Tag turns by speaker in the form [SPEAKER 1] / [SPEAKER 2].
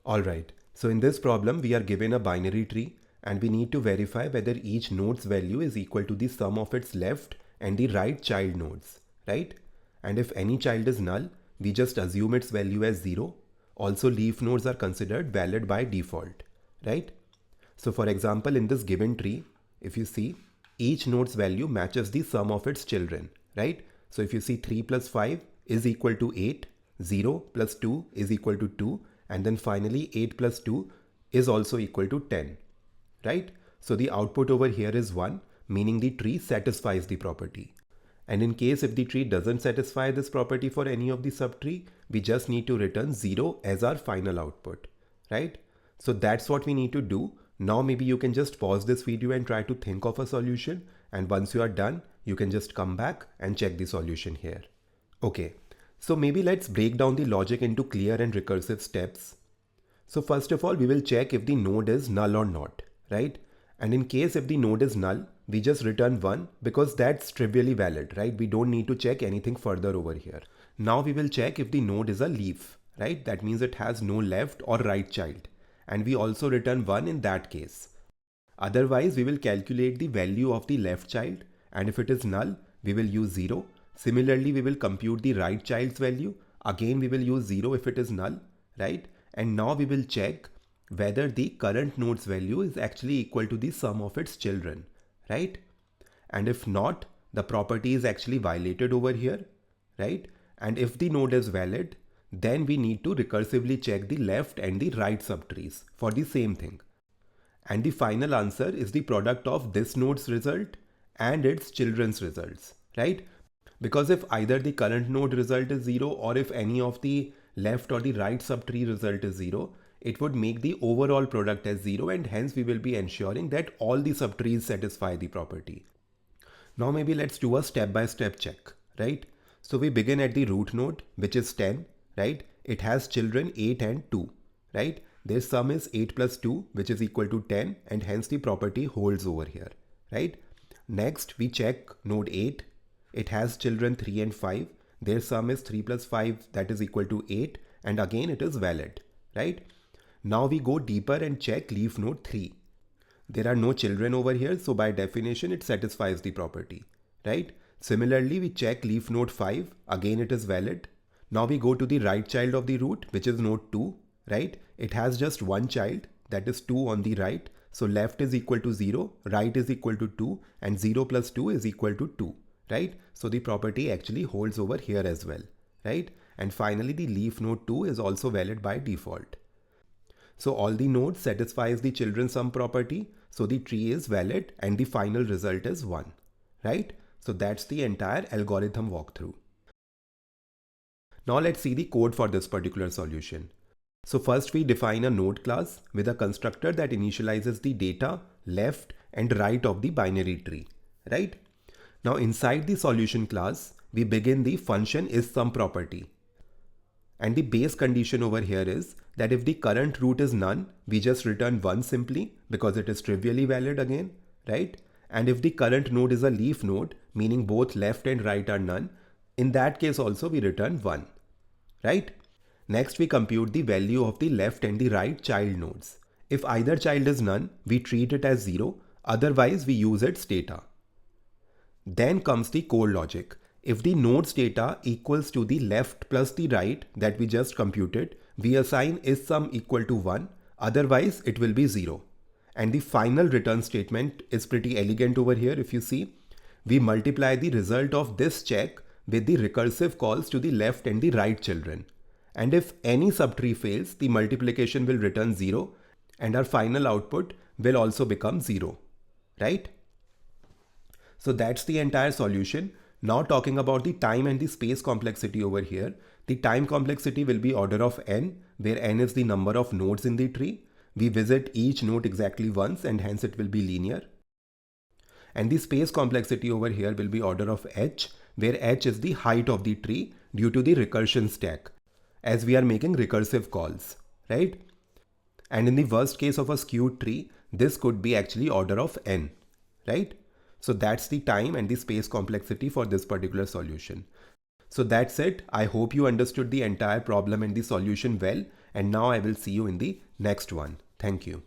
[SPEAKER 1] Alright, so in this problem we are given a binary tree and we need to verify whether each node's value is equal to the sum of its left and the right child nodes, right? And if any child is null, we just assume its value as 0. Also leaf nodes are considered valid by default, right? So for example, in this given tree, if you see, each node's value matches the sum of its children, right? So if you see 3 plus 5 is equal to 8, 0 plus 2 is equal to 2, and then finally 8 plus 2 is also equal to 10, right? So the output over here is 1, meaning the tree satisfies the property. And in case if the tree doesn't satisfy this property for any of the subtree, we just need to return 0 as our final output, right? So that's what we need to do. Now maybe you can just pause this video and try to think of a solution. And once you are done, you can just come back and check the solution here. Okay, so maybe let's break down the logic into clear and recursive steps. So first of all, we will check if the node is null or not, right? And in case if the node is null, we just return 1 because that's trivially valid, right? We don't need to check anything further over here. Now we will check if the node is a leaf, right? That means it has no left or right child. And we also return 1 in that case. Otherwise, we will calculate the value of the left child, and if it is null, we will use 0. Similarly, we will compute the right child's value. Again, we will use 0 if it is null, right? And now we will check whether the current node's value is actually equal to the sum of its children, right? And if not, the property is actually violated over here, right? And if the node is valid, then we need to recursively check the left and the right subtrees for the same thing. And the final answer is the product of this node's result and its children's results, right? Because if either the current node result is 0 or if any of the left or the right subtree result is 0, it would make the overall product as 0, and hence we will be ensuring that all the subtrees satisfy the property. Now maybe let's do a step-by-step check, right? So we begin at the root node, which is 10, right? It has children 8 and 2, right? Their sum is 8 plus 2, which is equal to 10, and hence the property holds over here, right? Next, we check node 8. It has children 3 and 5. Their sum is 3 plus 5, that is equal to 8, and again it is valid, right? Now we go deeper and check leaf node 3. There are no children over here, so by definition it satisfies the property, right? Similarly, we check leaf node 5. Again it is valid. Now we go to the right child of the root, which is node 2, right? It has just one child, that is 2 on the right. So left is equal to 0, right is equal to 2, and 0 plus 2 is equal to 2, right? So the property actually holds over here as well, right? And finally, the leaf node 2 is also valid by default. So all the nodes satisfies the children sum property. So the tree is valid and the final result is 1, right? So that's the entire algorithm walkthrough. Now let's see the code for this particular solution. So first we define a node class with a constructor that initializes the data left and right of the binary tree, right? Now inside the solution class, we begin the function isSum property. And the base condition over here is that if the current root is none, we just return 1 simply because it is trivially valid again, right? And if the current node is a leaf node, meaning both left and right are none, in that case also we return 1, right? Next we compute the value of the left and the right child nodes. If either child is none, we treat it as 0, otherwise we use its data. Then comes the core logic. If the node's data equals to the left plus the right that we just computed, we assign isSum equal to 1, otherwise it will be 0. And the final return statement is pretty elegant over here. If you see, we multiply the result of this check with the recursive calls to the left and the right children. And if any subtree fails, the multiplication will return 0 and our final output will also become 0, right? So that's the entire solution. Now talking about the time and the space complexity over here. The time complexity will be order of n, where n is the number of nodes in the tree. We visit each node exactly once and hence it will be linear. And the space complexity over here will be order of h, where h is the height of the tree due to the recursion stack, as we are making recursive calls, right? And in the worst case of a skewed tree, this could be actually order of n, right? So that's the time and the space complexity for this particular solution. So that's it. I hope you understood the entire problem and the solution well. And now I will see you in the next one. Thank you.